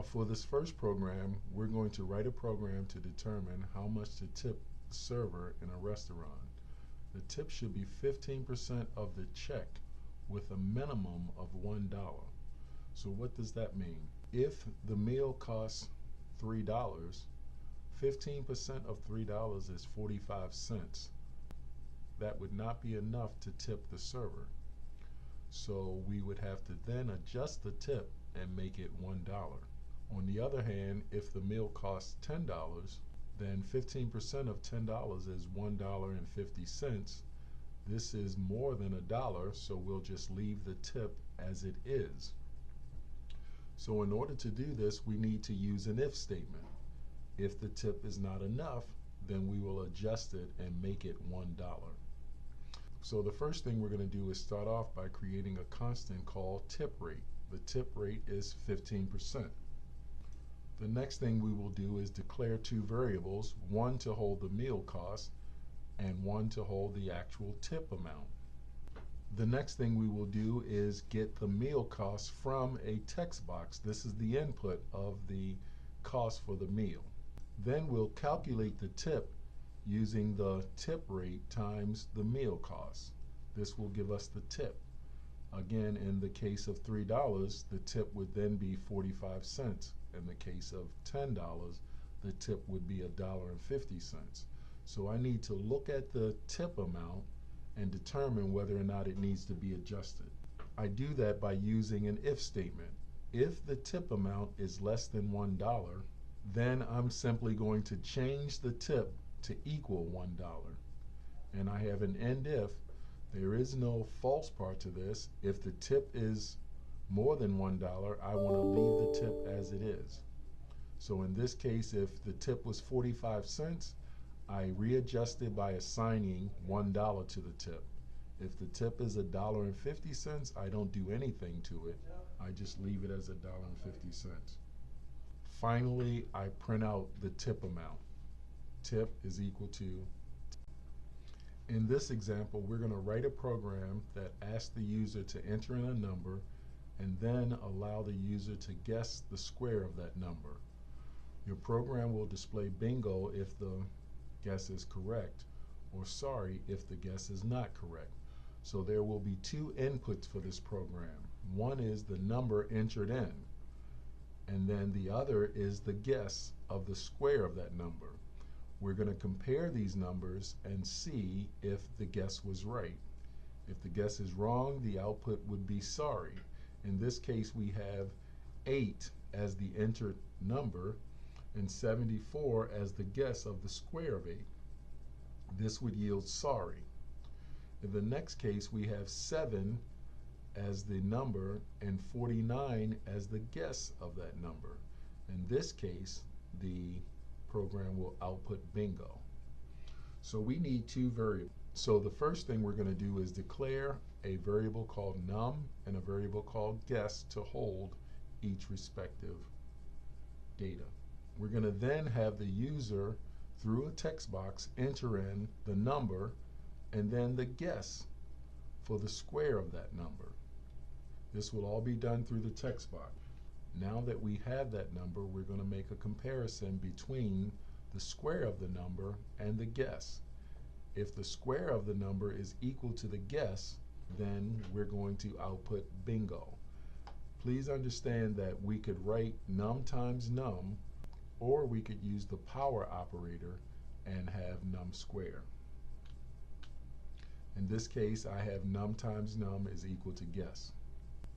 For this first program, we're going to write a program to determine how much to tip the server in a restaurant. The tip should be 15% of the check with a minimum of $1. So what does that mean? If the meal costs $3, 15% of $3 is 45 cents. That would not be enough to tip the server. So we would have to then adjust the tip and make it $1. On the other hand, if the meal costs $10, then 15% of $10 is $1.50. This is more than $1, so we'll just leave the tip as it is. So in order to do this, we need to use an if statement. If the tip is not enough, then we will adjust it and make it $1. So the first thing we're going to do is start off by creating a constant called tip rate. The tip rate is 15%. The next thing we will do is declare two variables, one to hold the meal cost and one to hold the actual tip amount. The next thing we will do is get the meal cost from a text box. This is the input of the cost for the meal. Then we'll calculate the tip using the tip rate times the meal cost. This will give us the tip. Again, in the case of $3, the tip would then be 45 cents. In the case of $10, the tip would be $1.50. So I need to look at the tip amount and determine whether or not it needs to be adjusted. I do that by using an if statement. If the tip amount is less than $1, then I'm simply going to change the tip to equal $1. And I have an end if. There is no false part to this. If the tip is more than $1, I want to leave the tip as it is. So in this case, if the tip was 45 cents, I readjust it by assigning $1 to the tip. If the tip is $1.50, I don't do anything to it. I just leave it as $1.50. Finally, I print out the tip amount. Tip is equal to. In this example, we're going to write a program that asks the user to enter in a number and then allow the user to guess the square of that number. Your program will display bingo if the guess is correct, or sorry if the guess is not correct. So there will be two inputs for this program. One is the number entered in, and then the other is the guess of the square of that number. We're going to compare these numbers and see if the guess was right. If the guess is wrong, the output would be sorry. In this case, we have 8 as the entered number and 74 as the guess of the square of 8. This would yield sorry. In the next case, we have 7 as the number and 49 as the guess of that number. In this case, the program will output bingo. So we need two variables. So the first thing we're going to do is declare a variable called num and a variable called guess to hold each respective data. We're going to then have the user, through a text box, enter in the number and then the guess for the square of that number. This will all be done through the text box. Now that we have that number, we're going to make a comparison between the square of the number and the guess. If the square of the number is equal to the guess, then we're going to output bingo. Please understand that we could write num times num, or we could use the power operator and have num square. In this case, I have num times num is equal to guess.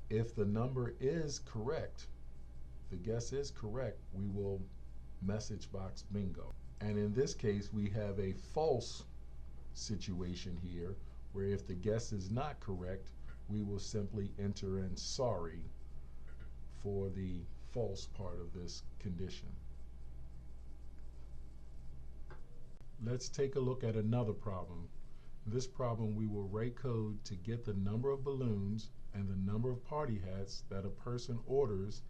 If the number is correct, the guess is correct, we will message box bingo. And in this case, we have a false situation here, where if the guess is not correct, we will simply enter in sorry for the false part of this condition. Let's take a look at another problem. In this problem, we will write code to get the number of balloons and the number of party hats that a person orders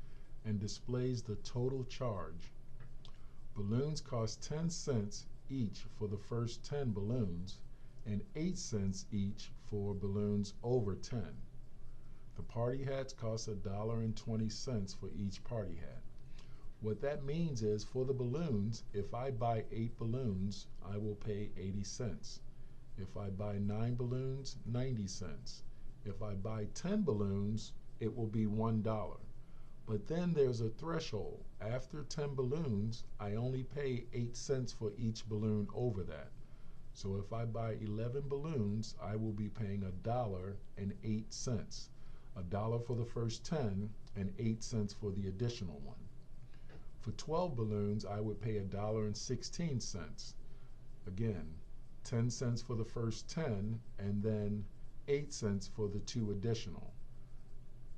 and displays the total charge. Balloons cost 10 cents each for the first 10 balloons and 8 cents each for balloons over 10. The party hats cost $1.20 for each party hat. What that means is for the balloons, if I buy 8 balloons, I will pay 80 cents. If I buy 9 balloons, 90 cents. If I buy 10 balloons, it will be $1. But then there's a threshold. After 10 balloons, I only pay 8 cents for each balloon over that. So if I buy 11 balloons, I will be paying $1.08. $1 for the first 10 and 8 cents for the additional one. For 12 balloons, I would pay $1.16. Again, 10 cents for the first 10 and then 8 cents for the 2 additional.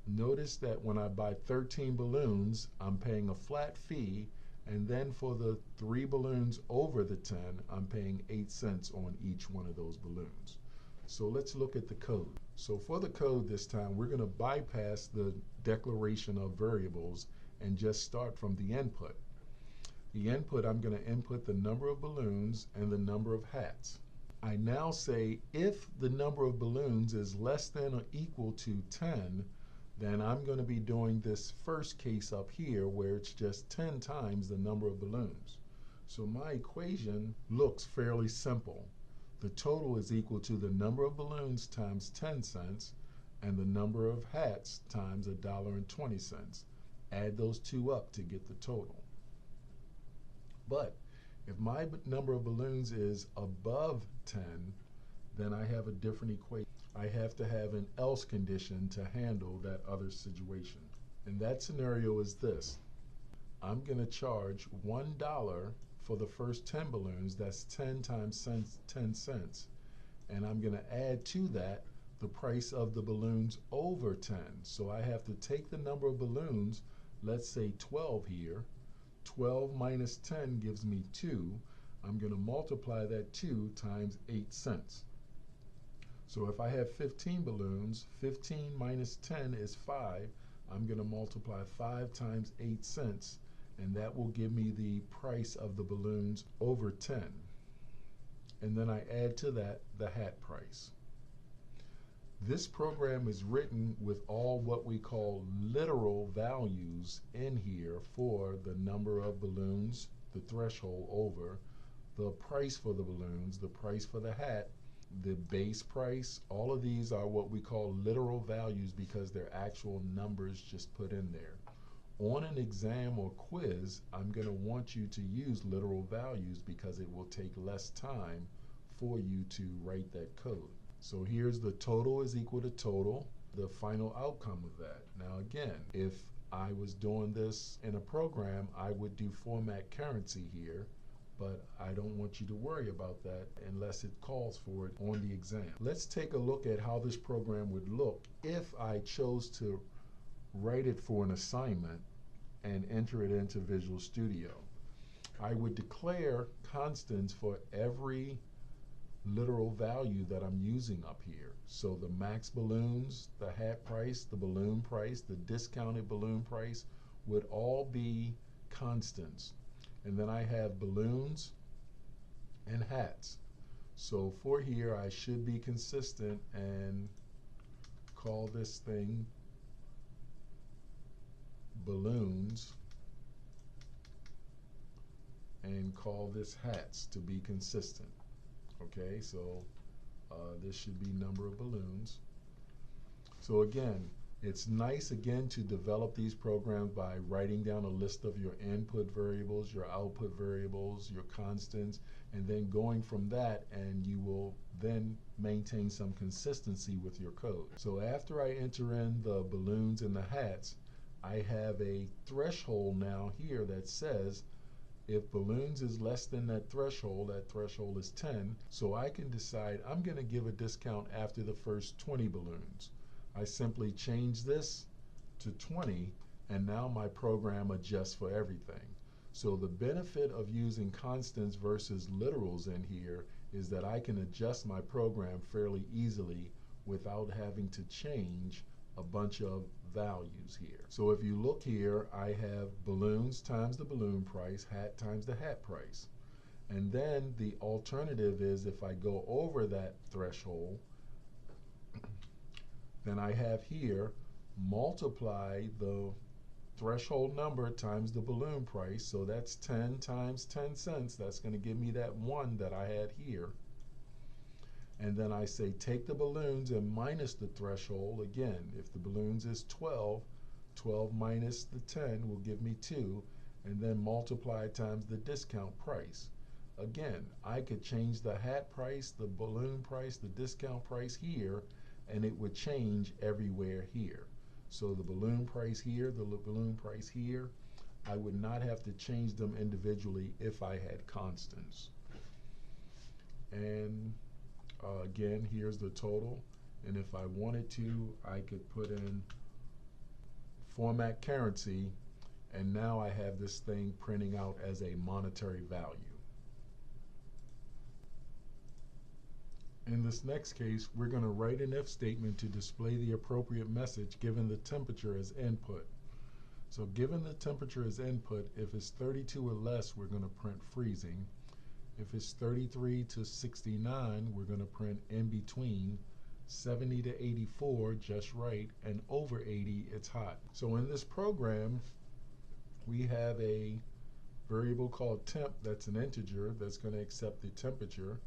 Notice that when I buy 13 balloons, I'm paying a flat fee, and then for the 3 balloons over the 10, I'm paying 8 cents on each one of those balloons. So let's look at the code. So for the code this time, we're going to bypass the declaration of variables and just start from the input. The input, I'm going to input the number of balloons and the number of hats. I now say if the number of balloons is less than or equal to 10, then I'm going to be doing this first case up here where it's just 10 times the number of balloons. So my equation looks fairly simple. The total is equal to the number of balloons times 10 cents and the number of hats times $1.20. Add those two up to get the total. But if my number of balloons is above 10, then I have a different equation. I have to have an else condition to handle that other situation. And that scenario is this. I'm going to charge $1 for the first 10 balloons. That's 10 times 10 cents. And I'm going to add to that the price of the balloons over 10. So I have to take the number of balloons, let's say 12 here. 12 minus 10 gives me 2. I'm going to multiply that 2 times 8 cents. So if I have 15 balloons, 15 minus 10 is 5. I'm going to multiply 5 times 8 cents, and that will give me the price of the balloons over 10. And then I add to that the hat price. This program is written with all what we call literal values in here for the number of balloons, the threshold over, the price for the balloons, the price for the hat, the base price. All of these are what we call literal values because they're actual numbers just put in there. On an exam or quiz, I'm going to want you to use literal values because it will take less time for you to write that code. So here's the total is equal to total, the final outcome of that. Now again, if I was doing this in a program, I would do format currency here, but I don't want you to worry about that unless it calls for it on the exam. Let's take a look at how this program would look if I chose to write it for an assignment and enter it into Visual Studio. I would declare constants for every literal value that I'm using up here. So the max balloons, the hat price, the balloon price, the discounted balloon price would all be constants. And then I have balloons and hats. So for here, I should be consistent and call this thing balloons and call this hats to be consistent. Okay, so this should be number of balloons. So again, it's nice again to develop these programs by writing down a list of your input variables, your output variables, your constants, and then going from that, and you will then maintain some consistency with your code. So after I enter in the balloons and the hats, I have a threshold now here that says if balloons is less than that threshold is 10, so I can decide I'm going to give a discount after the first 20 balloons. I simply change this to 20, and now my program adjusts for everything. So the benefit of using constants versus literals in here is that I can adjust my program fairly easily without having to change a bunch of values here. So if you look here, I have balloons times the balloon price, hat times the hat price. And then the alternative is if I go over that threshold, then I have here multiply the threshold number times the balloon price, so that's 10 times 10 cents. That's going to give me that 1 that I had here. And then I say take the balloons and minus the threshold. Again, if the balloons is 12, 12 minus the 10 will give me 2, and then multiply times the discount price. Again, I could change the hat price, the balloon price, the discount price here, and it would change everywhere here. So the balloon price here, the balloon price here, I would not have to change them individually if I had constants. And again, here's the total. And if I wanted to, I could put in format currency, and now I have this thing printing out as a monetary value. In this next case, we're going to write an if statement to display the appropriate message given the temperature as input. So given the temperature as input, if it's 32 or less, we're going to print freezing. If it's 33 to 69, we're going to print in between. 70 to 84, just right, and over 80, it's hot. So in this program, we have a variable called temp that's an integer that's going to accept the temperature,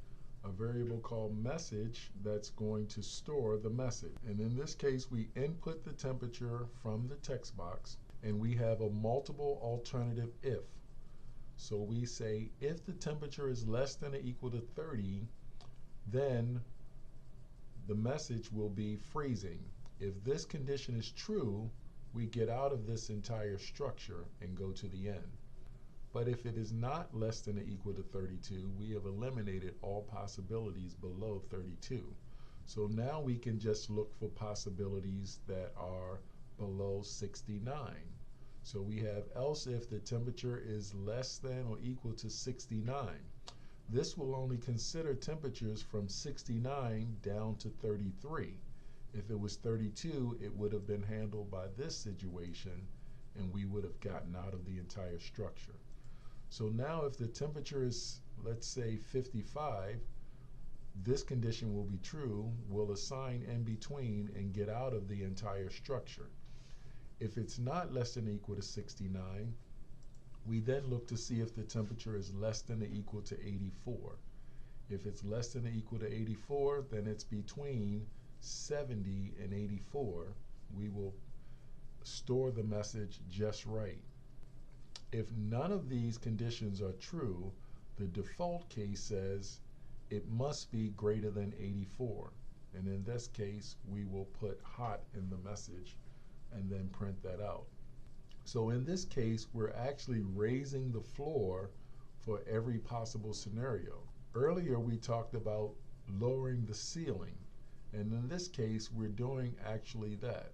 a variable called message that's going to store the message. And in this case, we input the temperature from the text box, and we have a multiple alternative if. So we say if the temperature is less than or equal to 30, then the message will be freezing. If this condition is true, we get out of this entire structure and go to the end. But if it is not less than or equal to 32, we have eliminated all possibilities below 32. So now we can just look for possibilities that are below 69. So we have else if the temperature is less than or equal to 69. This will only consider temperatures from 69 down to 33. If it was 32, it would have been handled by this situation, and we would have gotten out of the entire structure. So now if the temperature is, let's say, 55, this condition will be true. We'll assign in between and get out of the entire structure. If it's not less than or equal to 69, we then look to see if the temperature is less than or equal to 84. If it's less than or equal to 84, then it's between 70 and 84. We will store the message just right. If none of these conditions are true, the default case says it must be greater than 84. And in this case, we will put hot in the message and then print that out. So in this case, we're actually raising the floor for every possible scenario. Earlier, we talked about lowering the ceiling. And in this case, we're doing actually that.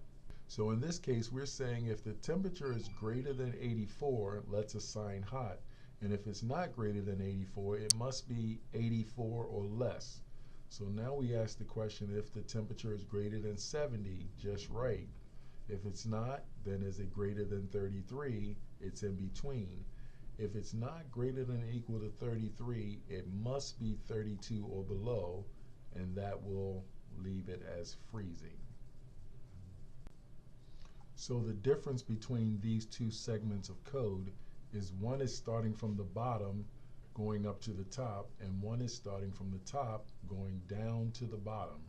So in this case, we're saying if the temperature is greater than 84, let's assign hot. And if it's not greater than 84, it must be 84 or less. So now we ask the question, if the temperature is greater than 70, just right. If it's not, then is it greater than 33? It's in between. If it's not greater than or equal to 33, it must be 32 or below, and that will leave it as freezing. So the difference between these two segments of code is one is starting from the bottom going up to the top, and one is starting from the top going down to the bottom.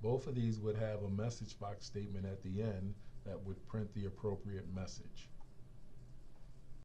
Both of these would have a message box statement at the end that would print the appropriate message.